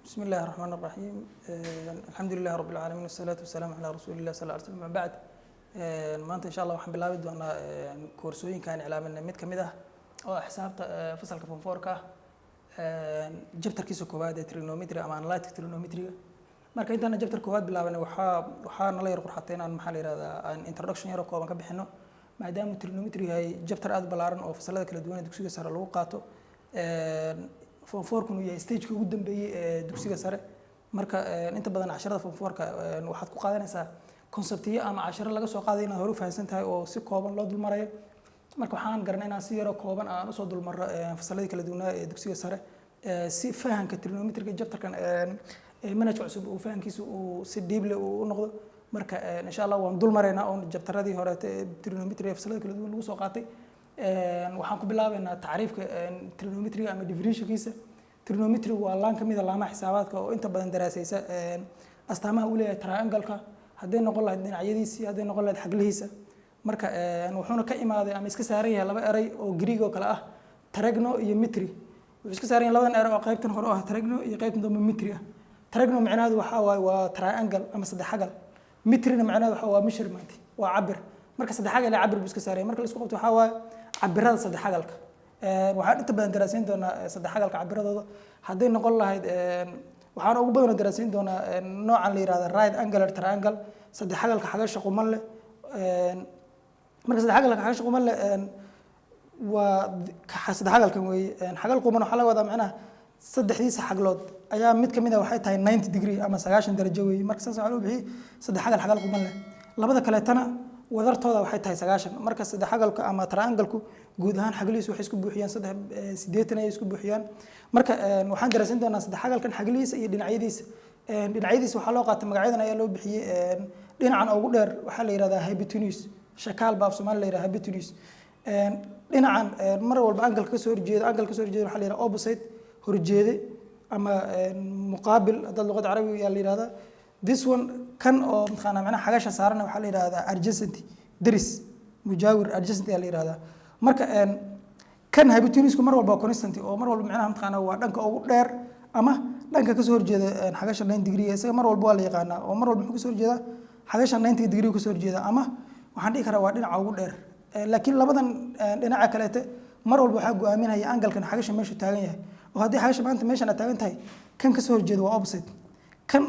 بسم الله الرحمن الرحيم الحمد لله رب العالمين والصلاة والسلام على رسول الله صلى الله عليه وسلم بعد maanta insha Allah waxaan bilaabi doonaa koorsooyinkan iclaaminay mid kamid ah oo xisaabta fasalka form 4 ka jabtarkiisa koowaad ee trigonometry ama analytic trigonometry marka intaan jabtar koowaad bilaabanay waxaa nala yar qurxatay inaan maxaa la yiraahdaa aan introduction yar oo kooban ka bixino maadaama trigonometry ay jabtar aad ballaaran oo fasalada kala duwan ee dugsiga sare lagu qaato form 4 kunu yahay stage-ka ugu dambeeyay ee dugsiga sare marka inta badan casharada form 4 ka waxaad ku qaadanaysaa conceptiyo ama casharo laga soo qaaday inaad hore u fahansan tahay oo si kooban loo dul marayo marka waxaan garanay inaan si yar oo kooban aan u soo dul marro fasalada kala duwan ee dugsiga sare si fahanka trigonometry jabtarkan manhaj cusub oo fahankiisu uu si deep leh u noqdo marka insha Allah waan dul maraynaa oo jabtaradii hore ee trigonometry fasalada kala duwan lagu soo qaatay waxaan ku bilaabaynaa taariifka trigonometry ama definitionkiisa trigonometry waa laan kamid ah laamaha xisaabaadka oo inta badan daraasaysa astaamaha uu leeyahay triangle-ka haday noqon lahayd dhinacyadiisa haday noqon lahayd xaglihiisa marka wuxuuna ka imaaday ama iska saaran yahay laba eray oo Greek oo kala ah trigno iyo metry wuxuu iska saaran yahay labadan eray oo qaybtan hore ah trigno iyo qaybtan dambe metry ah trigno macnaheedu waxa waa triangle ama saddex xagal metryna macnaheedu waxa waa measurement waa cabir marka saddex xagal ee cabir buu iska saaran yahay marka la isku qabto waxa waa cabirada saddex xagalka waxaan inta badan daraasayn doonaa saddex xagalka cabiradooda haday noqon lahayd waxaan ugu badan daraasayn doonaa noocan la yiraahdo right angular triangle saddex xagalka xagasha quman leh marka saddex xagalka xagasha quman leh waa saddex xagalkan weeye xagal quman waxa laga wadaa macnaha saddexdiisa xaglood ayaa mid kamid ah waxay tahay 90 degree ama 90 darajo weeye marka saas waxa loo bixiyay saddex xagal quman leh labada kale tana wadartooda waxay tahay 90 marka saddex xagalka ama triangle-ku guud ahaan xaglihiisu waxay isku buuxiyaan 80 ay isku buuxiyaan marka waxaan daraasin doonaa saddex xagalkan xaglihiisa iyo dhinacyadiisa dhinacyadiisa waxa loo qaatay magacyadan ayaa loo bixiyay dhinacan ugu dheer waxa la yiraahdaa hypotenuse shakaal baaf Soomaali la yiraahdaa hypotenuse dhinacan mar walba angle ka soo horjeeda waxa la yiraahdaa opposite horjeede ama muqaabil hadda luqada carabiga ayaa la yiraahdaa this one kan oo maxana macnaha xagasha saaran waxa la yiraahdaa adjacent daris mujaawir adjacent ayaa la yiraahdaa marka kan hypotenuse mar walba constant oo mar walba macnaha maxana waa dhanka ugu dheer ama dhanka ka soo horjeeda xagasha 90 degree isaga mar walba waa la yaqaanaa oo mar walba wuxuu ka soo horjeeda xagasha 90 degree ka soo horjeeda ama waxaan dhihi karaa waa dhinaca ugu dheer laakiin labadan dhinaca kale mar walba waxa go'aaminaya angle-kan xagasha meesha taagan yahay oo haddii xagasha maanta meeshan taagan tahay kan ka soo horjeeda waa opposite kan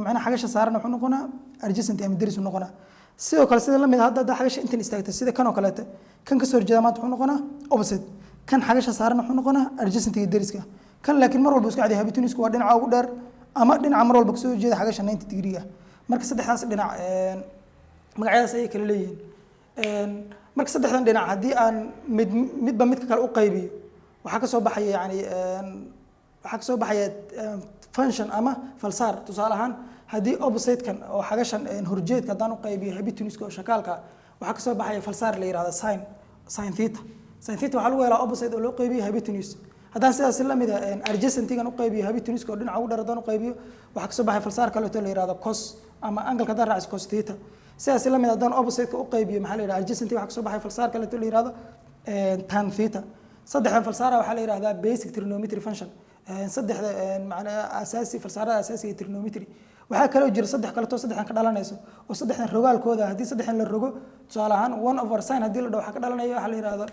macna xagasha saaran wuxuu noqonaa adjacent ama daris noqonaa sidoo kale sida la mid ah hadda xagasha intan istaagtay sida kan oo kale kan ka soo horjeeda maanta wuxuu noqonaa opposite kan xagasha saaran wuxuu noqonaa adjacent iyo dariska kan laakiin mar walba isku caadi hypotenuse waa dhinaca ugu dheer ama dhinaca mar walba ka soo horjeeda xagasha 90 degree marka saddexdaas dhinac magacyadaas ay kala leeyihiin marka saddexdan dhinac hadii aan midba midka kale u qaybiyo waxa ka soo baxaya yani waxa ka soo baxaya function ama falsaar tusaale ahaan hadii opposite kan oo xagashan horjeedka hadaan u qaybiyo hypotenuse oo shakaalka waxa ka soo baxaya falsaar la yiraahdo sin theta waxa lagu helaa opposite oo loo qaybiyo hypotenuse hadaan sidaas la mid ah adjacent-gan u qaybiyo hypotenuse oo dhinaca ugu dheer hadaan u qaybiyo waxa ka soo baxaya falsaar kale oo la yiraahdo cos ama angle hadaan raaciso cos theta sidaas la mid ah hadaan opposite-ka u qaybiyo maxaa la yiraahdaa adjacent waxa ka soo baxaya falsaar kale oo la yiraahdo tan theta saddexdan falsaara waxa la yiraahdaa basic trigonometry function saddexda macnaha asaasi falsaarada asaasiga trigonometry waxa kale oo jira saddex kale oo saddexdan ka dhalanayso oo saddexdan rogaalkooda hadii saddexdan la rogo tusaale ahaan 1/sin hadii la dhaw waxa ka dhalanaya waxa la yiraahdo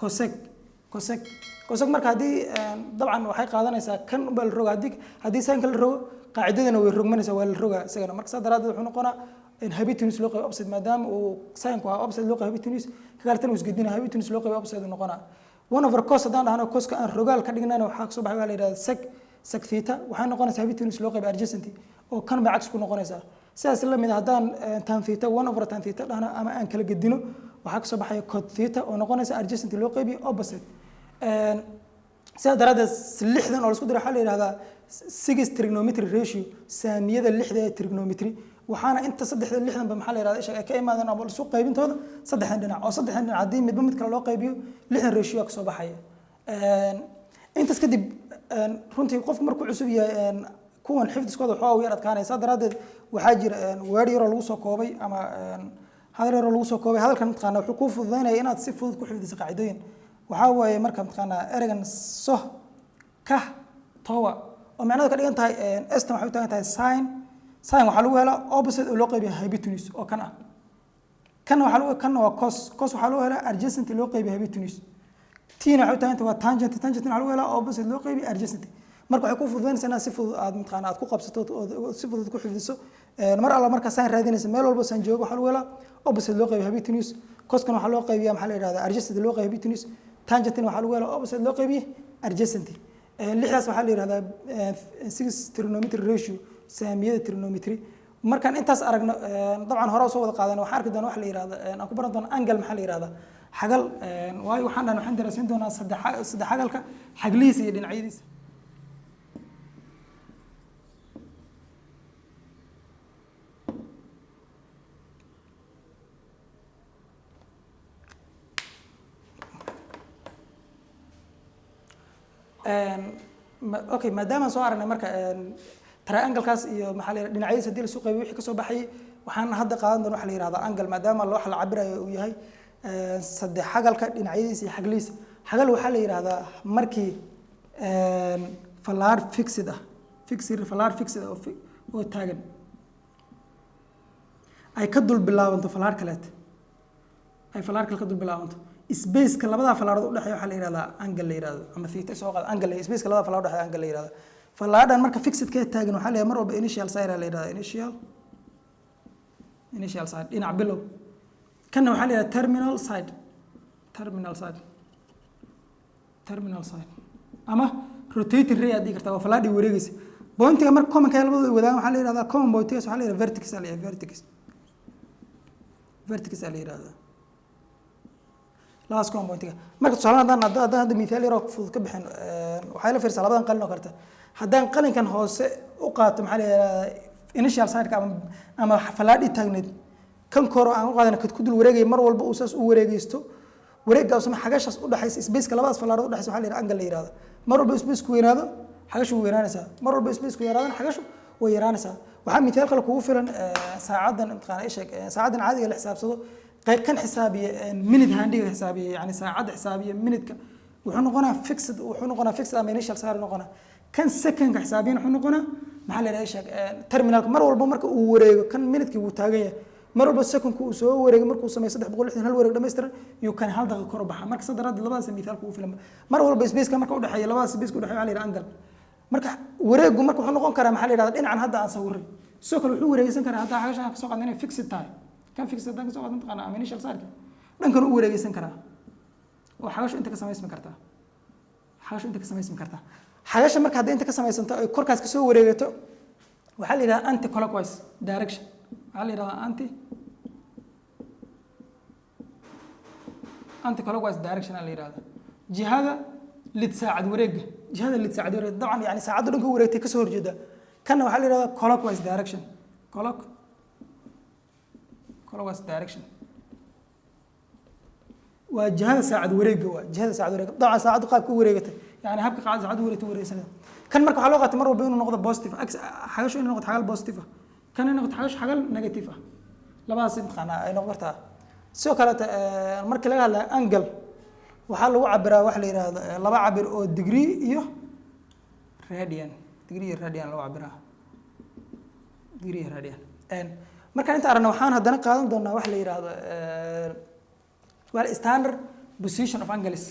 cosec marka hadii dabcan waxay qaadanaysaa kan bal rogo hadii sin kale rogo qaacidadana way rogmanaysaa waa la rogaa isagana marka saddexdaad wuxuu noqonaa hypotenuse loo qayb opposite maadaama uu sin ku opposite loo qayb hypotenuse ka kale uu isgedina hypotenuse loo qayb opposite uu noqonaa 1/cos hadaan dhahno coska aan rogaal ka dhignana waxa ka soo baxay waa la yiraahdaa sec theta waxay noqonaysaa hypotenuse loo qayb adjacent oo kan ba cagis ku noqonaysaa sidaas la mid hadaan tan theta 1/tan theta dhahno ama aan kala gedino waxa ka soo baxay cot theta oo noqonaysa adjacent loo qayb opposite sida daradeed lixdan oo la isku diro waxa la yiraahdaa 6 trigonometry ratio saamiyada lixda ee trigonometry waxaana inta saddexda lixdan ba maxaa la yiraahdaa isha ka imaadeen oo isku qaybintooda saddexdan dhinac oo saddexdan dhinac hadii midba mid kale loo qaybiyo lixdan ratio ka soo baxaya intaas kadib runtii qofku markuu cusub yahay kuwan xifdiskooda waxa uu yar adkaanaysa daradeed waxa jira word yar oo lagu soo koobay ama hadal yar oo lagu soo koobay hadalkan taqaana wuxuu ku fududeynaya inaad si fudud ku xifdiso qaacidooyin waxa waaye marka taqaana eraygan soh ka towa oo macnaheedu ka dhigan tahay s-tan waxay u taagan tahay sin waxaa lagu helaa opposite oo loo qaybiya hypotenuse oo kan ah kan waa cos waxaa lagu helaa adjacent loo qaybiya hypotenuse tina waxay u taagan tahay waa tangent waxaa lagu helaa opposite loo qaybiya adjacent marka waxay ku fududaynaysaa inaad si fudud aad mataqaana aad ku qabsato oo si fudud ku xifdiso mar alla marka sin raadinaysa meel walba san joogo waxaa lagu helaa opposite loo qaybiya hypotenuse coskan waxaa loo qaybiya maxaa la yidhahdaa adjacent loo qaybiya hypotenuse tangentina waxaa lagu helaa opposite loo qaybiya adjacent lixdaas waxaa la yidhahdaa six trigonometry ratio saamiyada trigonometry markaan intaas aragno dabcan hore soo wada qaadan waxaan arki doonaa wax la yidhahda aan ku baran doona angle maxaa la yidhahdaa xagal waayo waxaan daraasin doonaa saddex xagalka xaglihiisa iyo dhinacyadiisa okay maadaama soo aragnay marka triangle-kaas iyo maxaa la yidhahdaa dhinacyadiisa haddii la soo qaybiyo wixii ka soo baxayay waxaan hadda qaadan doona waxa la yidhahdaa angle maadaama waxa la cabirayo uu yahay saddex xagalka dhinacyadiisa iyo xaglihiisa xagal waxaa la yidhahdaa markii fallaar fixed ah fallaar fixed ah oo taagan ay ka dul bilaabanto fallaar kaleet ay fallaar kale ka dul bilaabanto spaceka labada fallaarood u dhexeeya waxaa la yidhahdaa angle la yidhahdo ama theta soo qaad angle spaceka labada fallaar u dhexeeya angle la yidhahdo fallaadhan marka fixed ka taagan waxaa la yidhahdaa mar walba initial side la yidhahdaa initial side dhinac bilow kana waxaa la yidhahdaa terminal side ama rotating ray aad dhigi kartaa waa fallaadhii wareegaysa pointiga marka commonka labadooda wadaagan waxaa la yidhahdaa common pointigas waxaa la yidhahdaa vertex la yidhahdaa vertex la yidhahdaa labadaas common pointiga marka tusaale haddaan hadda mithaal yaroo fudud ka bixin waxay la fiirsaa labadan qalin oo karta haddaan qalinkan hoose u qaato maxaa la yidhahdaa initial side-ka ama fallaadhii taagneed kan koro aan u qaadana kad ku dul wareegaya mar walba uu saas u wareegaysto wareeggaas ama xagashaas u dhaxaysa spaceka labadaas fallaarood u dhaxaysa waxaa la yidhahdaa angle la yidhahdo mar walba spaceku weynaado xagashu way yaraanaysaa mar walba spaceku yaraadana xagashu way yaraanaysaa waxaa mithaal kale kugu filan saacadan imtixaan ay sheeg saacadan caadiga la xisaabsado qayb kan xisaabiya minute handiga xisaabiya yani saacadda xisaabiya minute-ka wuxuu noqonaa fixed ama initial side noqonaa kan second-ka xisaabiyan wuxuu noqonaa maxaa la yidhahdaa sheeg terminalka mar walba marka uu wareego kan minute-kii wuu taagan yahay mar walba second-ku uu soo wareego markuu sameeyo 360 hal wareeg dhammaystiran iyo kan hal daqiiqo kor u baxa marka sadaraad labadaas mithaal kugu filan mar walba space-ka marka u dhaxeeya labadaas space-ka u dhaxeeya waxaa la yidhahdaa angle marka wareegu marka wuxuu noqon karaa maxaa la yidhahdaa dhinacan hadda aan sawiray sidoo kale wuxuu wareegaysan karaa hadda xagashan ka soo qaadna inay fixed tahay kan fixed haddaan ka soo qaadna taqaana ama initial side-ka dhankan u wareegaysan karaa oo xagashu inta ka samaysmi kartaa xagasha marka hadday inta ka samaysanto ay korkaas ka soo wareegato waxaa la yidhahdaa anti clockwise direction waxaa la yidhahdaa anti clockwise direction la yidhahdaa jihada lid saacad wareega dabcan yani saacaddu dhanka wareegtay kasoo horjeeda kana waxaa la yidhahdaa clockwise direction clockwise direction waa jihada saacad wareega dabcan saacaddu qaabka u wareegatay yani habka qaacada saacaddu wareegtay wareegsanada kan marka waxaa loo qaatay mar walba inuu noqdo positive xagashu inuu noqdo xagal positive ah kan inuu noqdo xagal negative ah labadaas imtixaana ay noqon kartaa sidoo kale markii laga hadlayo angle waxaa lagu cabiraa waxa la yidhaahdo laba cabir oo degree iyo radian lagu cabiraa markaan inta aragna waxaan haddana qaadan doonaa waxa la yidhaahdo standard position of angles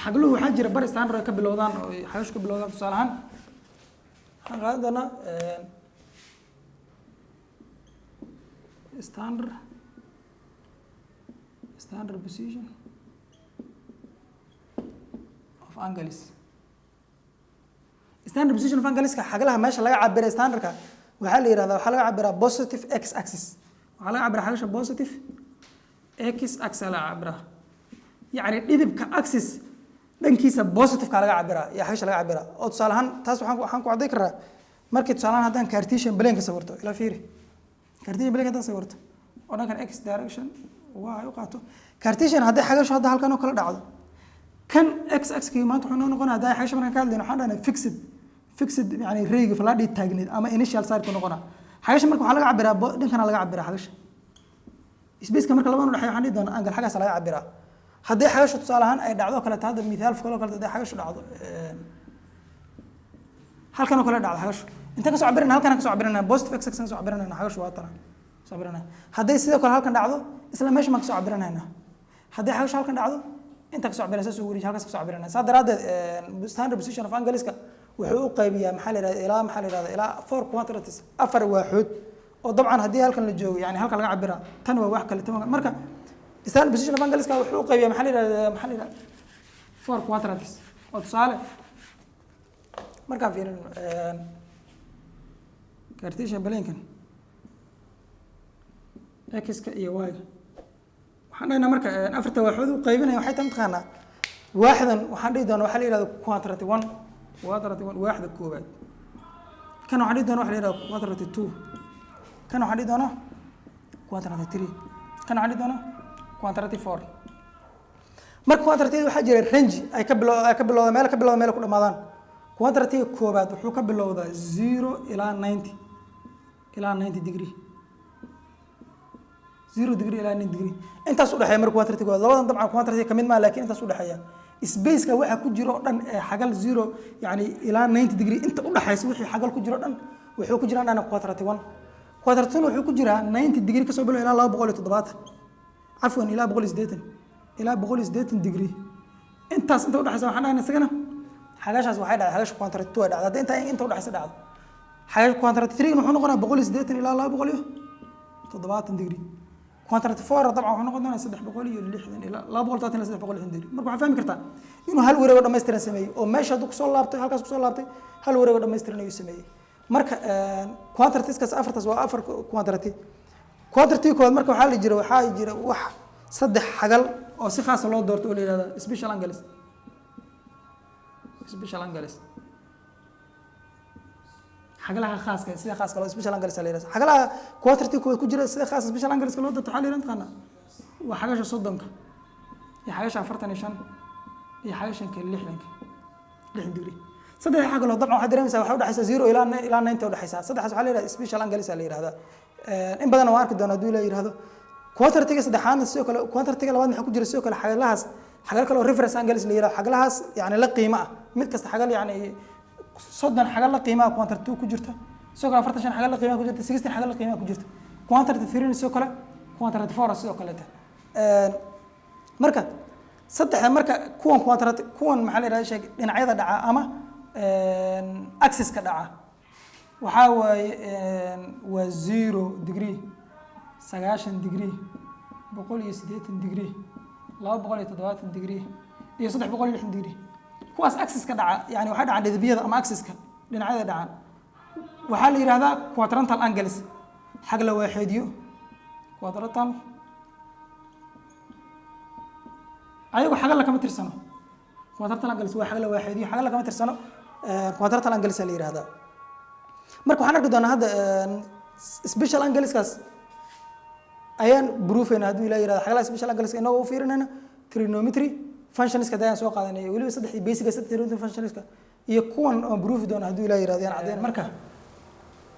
xagluhu waxaa jira bar standard ay ka bilowdaan oo xagashu ka bilowdaan tusaale ahaan waxaan qaadan doonaa standard position of angles standard position of angleska xaglaha meesha laga cabiray standardka waxaa la yidhahdaa waxaa laga cabiraa positive x axis waxaa laga cabiraa xagasha positive x axis laga cabiraa yacni dhidibka axis dhankiisa positive-ka laga cabiraa iyo xagasha laga cabiraa oo tusaale ahaan taas waxaan ku cadday karaa markii tusaale ahaan haddaan cartesian plane-ka sawirto ila fiiri cartesian plane-ka haddaan sawirto oo dhankan x direction waa ay u qaato cartesian haddii xagashu hadda halkan oo kala dhacdo kan x axis-kii maanta wuxuu noo noqonaa haddii xagasha markaan ka hadlayno waxaan dhahnay fixed yani rayga fallaadhii taagneed ama initial side-ku noqonaa xagasha marka waxaa laga cabiraa dhankana laga cabiraa xagasha spaceka marka labada u dhexeeya waxaan dhihi doonaa angle xagaas laga cabiraa haddii xagashu tusaale ahaan ay dhacdo kaleeto hadda mithaal kaloo kaleeto haddii xagashu dhacdo halkan oo kale dhacdo xagashu inta ka soo cabirana halkan ka soo cabirana positive x ka soo cabirana xagashu waa tan soo cabirana haday sidoo kale halkan dhacdo isla meesha ma ka soo cabirana haday xagashu halkan dhacdo inta ka soo cabirana soo wariij halkaas ka soo cabirana saadaradeed standard position of angleska wuxuu u qaybiyaa maxaa la yiraahdaa ilaa 4 quadrats afar waaxood oo dabcan hadii halkan la joogo yani halka laga cabira tan waa wax kale tan marka standard position of angleska wuxuu u qaybiyaa maxaa la yiraahdaa 4 quadrats oo tusaale markaan fiirin Cartesian plane-kan x-ka iyo y-ga waxaan dhahnaa marka afarta waaxood u qaybinaya waxay tan taqaanaa waaxdan waxaan dhihi doonaa waxa la yiraahdo quadrant 1 waaxda koobaad kan waxaan dhihi doonaa waxa la yiraahdo quadrant 2 kan waxaan dhihi doonaa quadrant 3 kan waxaan dhihi doonaa quadrant 4 marka quadrant waxa jira range ay ka bilowda meel ku dhamaadaan quadrant-ka koobaad wuxuu ka bilowdaa 0 ilaa 90 degree 0 degree ilaa 90 degree intaas u dhaxeeya marka quadrant-ka koobaad labadan dabcan quadrant-ka kamid ma laakiin intaas u dhaxeeya space-ka waxa ku jiro dhan xagal 0 yani ilaa 90 degree inta u dhaxaysa wixii xagal ku jiro dhan wuxuu ku jiraa dhan quadrant 1 quadrant 2 wuxuu ku jiraa 90 degree ka soo bilow ilaa 270 afwan ilaa 180 degree intaas inta u dhaxaysa waxaan dhahnaa isagana xagashaas waxay dhacday xagash quadrant 2 ay dhacday inta u dhaxaysa dhacdo xagash quadrant 3 wuxuu noqonaa 180 ilaa 270 degree quadrant 4 dabcan wuxuu noqon doonaa 360 ilaa 230 ilaa 360 degree marka waxaa fahmi kartaa inuu hal wareeg oo dhameystiran sameeyay oo meesha haduu ku soo laabtay halkaas ku soo laabtay hal wareeg oo dhameystiran ayuu sameeyay marka quadrantiskaas afartaas waa afar quadranti kood marka waxaa jira wax saddex xagal oo si khaas ah loo doorto oo la yiraahdo special angles xagalaha khaaska sida khaaska loo special angles la yiraahdo xagalaha quadranti kood ku jira sida khaas special angles loo doorto waxaa la yiraahdaa waa xagasha 30 iyo xagasha 45 iyo xagasha 60 degree saddex xagalo dabcan waxa dareemaysaa waxa u dhaxaysa 0 ilaa 90 u dhaxaysa saddexaas waxa la yiraahdaa special angles la yiraahdaa in badan waa arki doona hadii la yiraahdo quadrantiga saddexaad sidoo kale quadrantiga labaad waxa ku jira sidoo kale xagalahaas xagal kale oo reference angles la yiraahdo xagalahaas yani la qiimo ah mid kasta xagal yani 30 xagal la qiimo ah quadrantiga ku jirta sidoo kale 45 xagal la qiimo ku jirta 60 xagal la qiimo ku jirta quadrantiga 3 sidoo kale quadrantiga 4 sidoo kale marka saddexda marka kuwan maxaa la yiraahdaa sheeg dhinacyada dhaca ama axis ka dhaca waxa waaye waa 0 degree 90 degree 180 degree 270 degree iyo 360 degree kuwaas axis ka dhaca yani waxa dhaca dhidibiyada ama axis-ka dhinacyada dhaca waxaa la yiraahdaa quadrantal angles xag la waaxeediyo quadrantal ayagu xagal la kama tirsano quadrantal angles waa xag la waaxeediyo xagal la kama tirsano quadrantal angles la yiraahdaa marka waxaan arki doonaa hadda special angleskaas ayaan proofayna hadii la yiraahdo xagalaha special angleska inagoo u fiirinayna trigonometry functionska ayaan soo qaadanay waliba saddex basic trigonometry functionska iyo kuwan oo proof doona hadii la yiraahdo aan cadeen marka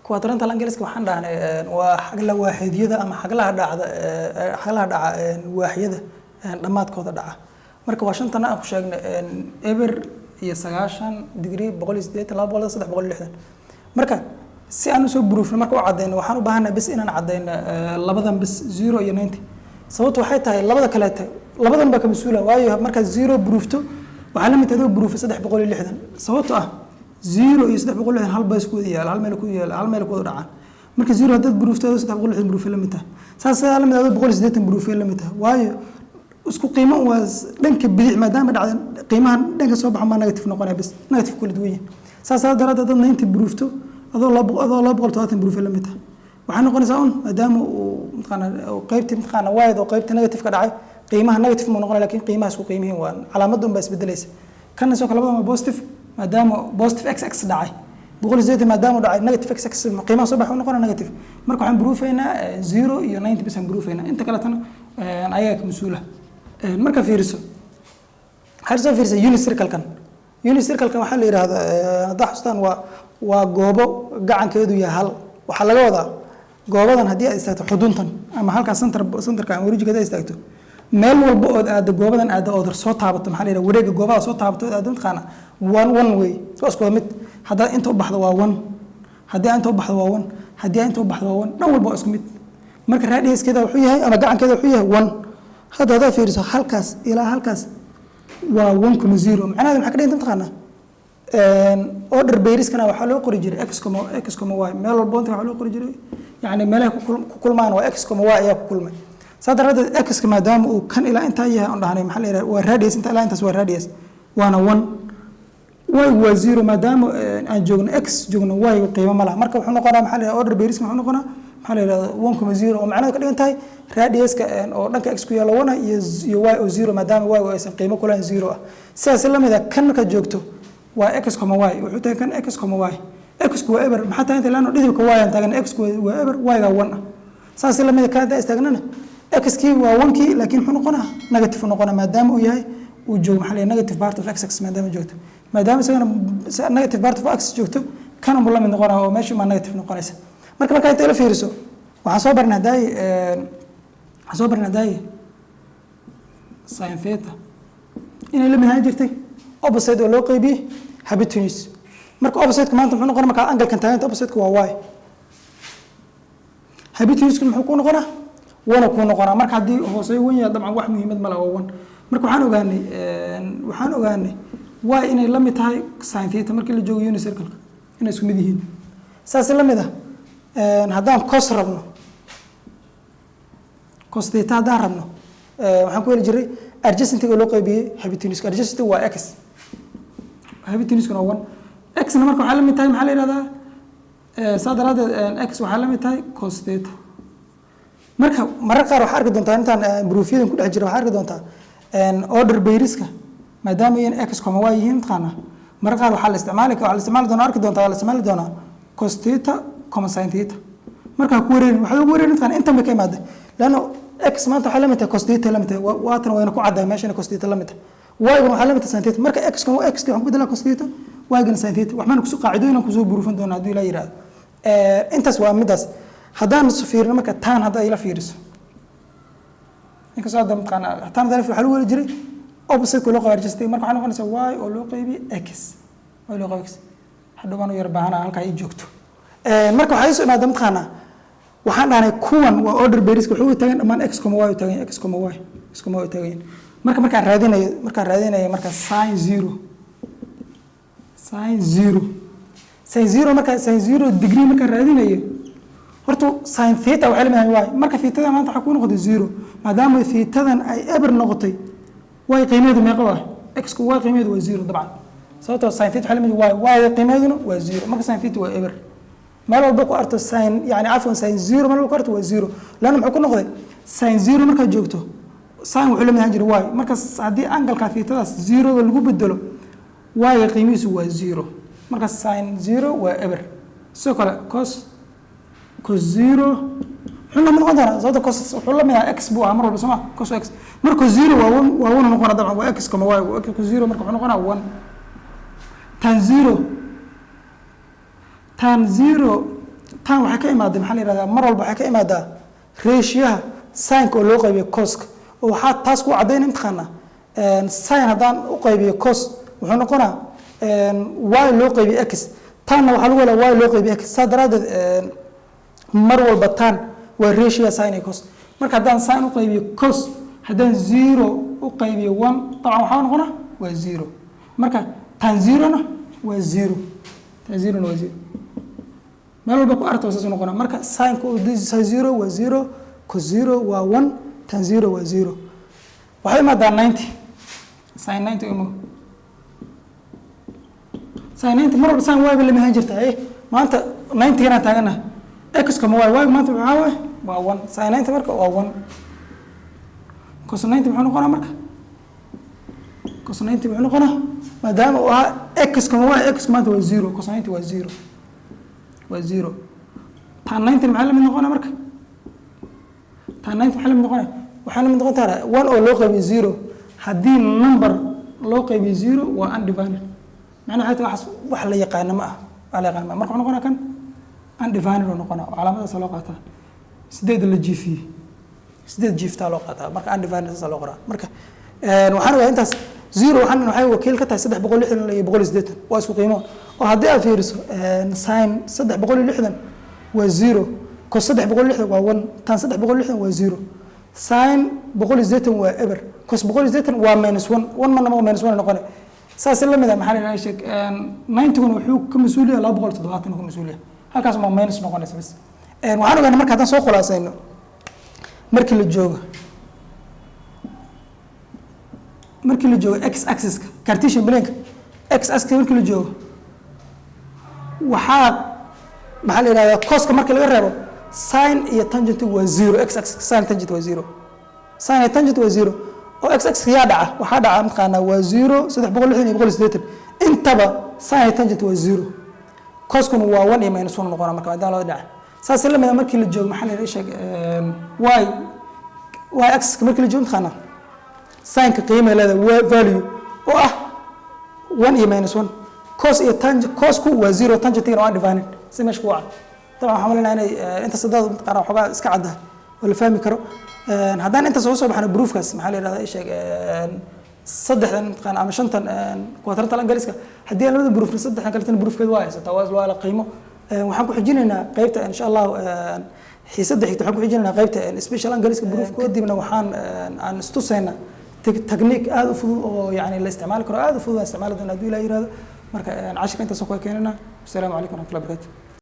quadrantal angleska waxaan dhahnay waa xagla waaxidiyada ama xaglaha dhaca waaxyada dhamaadkooda dhaca marka waa shantana aan ku sheegnay eber iyo 90 degree 180 260 marka si aan soo proofno marka oo cadeeyno waxaan u baahanahay bas inaan cadeeyno labadan bas 0 iyo 90 sababtu waxay tahay labada kale labadan ba ka masuula waayo marka 0 proofto waxa la mid ah proof 360 sababtu ah 0 iyo 360 hal bas ku yaal hal meel ku yaal hal meel ku dhacaan marka 0 hadad proofto 360 proof la mid ah saas la mid ah 180 proof la mid ah waayo isku qiimo waa dhanka bidix maadaama dhacday qiimahan dhanka soo baxa ma negative noqonay bas negative kula duwan saas daraadeed 90 proofto adoo 230 proof la mid ah waxaan noqonaysaa maadaama uu qaybtii wide oo qaybta negative ka dhacay qiimaha negative ma noqon laakiin qiimaha isku qiimihiin waa calaamadu baa isbedelaysa kana soo kala waa positive maadaama positive x dhacay 180 maadaama dhacay negative x qiimaha soo baxay noqon negative marka waxaan proofayna 0 iyo 90 bas aan proofayna inta kale tan ayaga ka masuula marka fiiriso harso fiirso unit circle kan waxa la yiraahdaa daxstan waa goobo gacankeedu yahay hal waxa laga wadaa goobadan hadii ay istaagto xuduntan ama halka centerka ama wareejiga ay istaagto meel walba oo aad goobadan aad oo soo taabato maxaa la yiraahdaa wareega goobaha soo taabato aad qana one way soo isku mid haddaad inta u baxdo waa 1 haddii inta u baxdo waa 1 haddii inta u baxdo waa 1 dhan walba waa isku mid marka radiuskeeda wuxuu yahay ama gacankeeda wuxuu yahay 1 hadda hadaa fiiriso halkaas ilaa halkaas waa 1.0 macnaheedu maxaa ka dhiganta taqaanaa order bayriskana waxaa loo qori jiray x, y meel walba waxaa loo qori jiray yani meelaha ku kulmaan waa x, y ayaa ku kulmay saa daraadeed x maadaama uu kan ilaa intaa yahay aan dhahnay maxaa la yidhaha waa radius inta ilaa intaas waa radius waana 1 y waa 0 maadaama aan joogno x joogno y qiimo ma laha marka wuxuu noqonaa maxaa la yidhaha order bayriska wuxuu noqonaa maxaa la yidhahda 1.0 oo macnaheedu ka dhigan tahay radiuska oo dhanka x ku yaalo 1 iyo y oo 0 maadaama y aysan qiimo ku lahayn 0 ah sidaas la mid ah kan markaad joogto waa x, y wuxuu tahay kan x, y x waa eber maxaa tahay inta laano dhidibka y aan taagan x waa eber y ga 1 ah saas la mid ah kan istaagnana x kii waa 1 kii laakiin wuxuu noqonaa negative noqonaa maadaama uu yahay uu joogo maxaa la negative part of x maadaama joogto maadaama isagana negative part of x joogto kan uu la mid noqonaa oo meesha ma negative noqonaysa marka inta la fiiriso waxaan soo barnaa daay sin theta inay la mid ahaan jirtay opposite oo loo qaybiyey hypotenuse marka opposite maanta muxuu noqonaa marka angle kan taaganta opposite waa y hypotenuse muxuu ku noqonaa 1 ku noqonaa marka hadii hooseeyo wan yahay dabcan wax muhiimad ma laha 1 marka waxaan ogaanay y inay la mid tahay sin theta markii la joogo unit circle inay isku mid yihiin saas la mid ah haddaan cos rabno cos theta haddaan rabno waxaan ku heli jiray adjacent oo loo qaybiyey hypotenuse adjacent waa x hypotenuse waa 1 x na marka waxaa la mid tahay maxaa la yidhahdaa saa daraadeed x waxaa la mid tahay cos theta marka marar qaar waxaa arki doontaa intaan proofyadan ku dhex jira waxaa arki doontaa order bayriska maadaama yan x, y yihiin taqaanaa marar qaar waxaa la isticmaali doonaa arki doontaa waa la isticmaali doonaa cos theta, sin theta markaa ku wareerin waxaad ugu wareerin taqaanaa intan bay ka imaada laanna x maanta waxaa la mid tahay cos theta la mid tahay waatan wayna ku caddahay meeshana cos theta la mid tahay y-gana waxaa la mid tahay sin theta marka x waxaan ku bedelaa cos theta y-gana sin theta waxbaan kusoo qaacidooyin kusoo buurufan doonaa haddii la yidhahdo intaas waa midaas haddaan fiirino marka tan hadda ay la fiiriso inkastoo hadda mataqaanaa tan hadda waxaa lagu weli jiray opposite loo qaybiyay adjacent marka waxaa noqonaysaa y oo loo qaybiyay x y loo qaybiyay x hadhow baan u yar baahanaa halkaa ay joogto marka waxaa isoo imaada mataqaanaa waxaan dhahnay kuwan waa order bayriska wuxuu taagan dhammaan x, y u taagan x, y u taagan markaan raadinayo marka sin 0 degree markaan raadinayo horta sin theta waxay la mid tahay y marka theta maanta waxa ku noqday 0 maadaama thetadan ay eber noqotay y qiimeedu meeqa waa x ku y qiimeedu waa 0 dabcan sababtoo sin theta waxay la mid y qiimeeduna waa 0 marka sin theta waa eber meel walba ku arto sin yani afwan sin 0 meel walba ku arto waa 0 laana muxuu ku noqday sin 0 marka joogto sin wuxuu la mid yahay jiray y marka haddii angle-ka thetadas 0 lagu bedelo y qiimihiisu waa 0 marka sin 0 waa eber sidoo kale cos 0 wuxuu la mid noqon doonaa sababta cos wuxuu la mid yahay x buu ahaa mar walba soo ma cos x marka cos 0 waa 1 noqonaa dabcan waa x, y cos 0 marka wuxuu noqonaa 1 tan 0 tan waxay ka imaaday maxaa la yidhahdaa mar walba waxay ka imaadaa ratioha sinka oo loo qaybiyo coska oo waxaa taas ku caddayn imtixaana sin haddaan u qaybiyo cos wuxuu noqonaa y loo qaybiyo x tanna waxaa lagu helaa y loo qaybiyo x saa daraadeed mar walba tan waa ratioha sin iyo cos marka haddaan sin u qaybiyo cos haddaan 0 u qaybiyo 1 dabcan waxaa noqonaa waa 0 marka tan 0na waa 0 tan 0na waa 0 meel walba ku arto saas noqonaa marka sin-ku 0 waa 0 cos 0 waa 1 tan 0 waa 0 waxay imaadaa 90 sin 90 imo sin 90 mar walba sin y ba lama ahaan jirta maanta 90 kana taagana x, y maanta waxaa waaye waa 1 sin 90 marka waa 1 cos 90 muxuu noqonaa marka cos 90 muxuu noqonaa maadaama uu ahaa x, y x maanta waa 0 cos 90 waa 0 waa 0 tan 90 maxaa la mid noqonaa marka tan 90 maxaa la mid noqonaa waxaa la mid noqon taraa 1 oo loo qaybiyo 0 haddii number loo qaybiyo 0 waa undivided macnaha waxay wax la yaqaan ma ah ala yaqaan marka wuxuu noqonaa kan undivided oo noqonaa calaamadaas loo qaataa 8 la jiifiyay 8 jiifta loo qaataa marka undivided saas loo qoraa marka waxaan ogaa intaas zero waxay wakiil ka tahay 360 iyo 180 waa isku qiimo oo haddii aad fiiriso sin 360 waa zero cos 360 waa 1 tan 360 waa zero sin 180 waa eber cos 180 waa minus 1 1 mana ma minus 1 noqon saas la mid ah maxaa la sheeg 90 wuxuu ka masuul yahay 270 ka masuul yahay halkaas ma minus noqonaysa bas waxaan ogaanay marka haddaan soo khulaasayno markii la joogo x axis ka Cartesian plane x axis markii la joogo waxaa maxaa la yiraahdaa cos ka markii laga reebo sin iyo tangent waa 0 x axis sin tangent waa 0 sin iyo tangent waa 0 oo x axis yaa dhaca waxaa dhaca mataqaana waa 0 360 iyo 180 intaba sin iyo tangent waa 0 cos kun waa 1 iyo minus 1 noqona marka hadaan loo dhaca saas la mid ah markii la joogo maxaa la sheeg y axis markii la joogo mataqaana sin ka qiimaha leedahay value oo ah 1 iyo minus 1 cos iyo tangent cos ku waa 0 tangent ina waa divided si meesh ku waa طبعا waxaan maleynayaa inay inta saddeed qara xogaa iska cadda oo la fahmi karo haddaan inta soo baxno proofkaas maxaa la yiraahdaa sheeg saddexdan qaan ama shantan quadrantal angaliska haddii labada proof saddexdan kale tan proofkeed waa haysataa waa la qiimo waxaan ku xijinaynaa qaybta insha Allah xiisada xigta waxaan ku xijinaynaa qaybta special angaliska proofkood dibna waxaan aan istusaynaa technique aad u fudud oo yani la isticmaali karo aad u fudud isticmaal doona hadii la yiraahdo marka cashirka inta soo keenana assalamu alaykum wa rahmatullahi wa barakatuh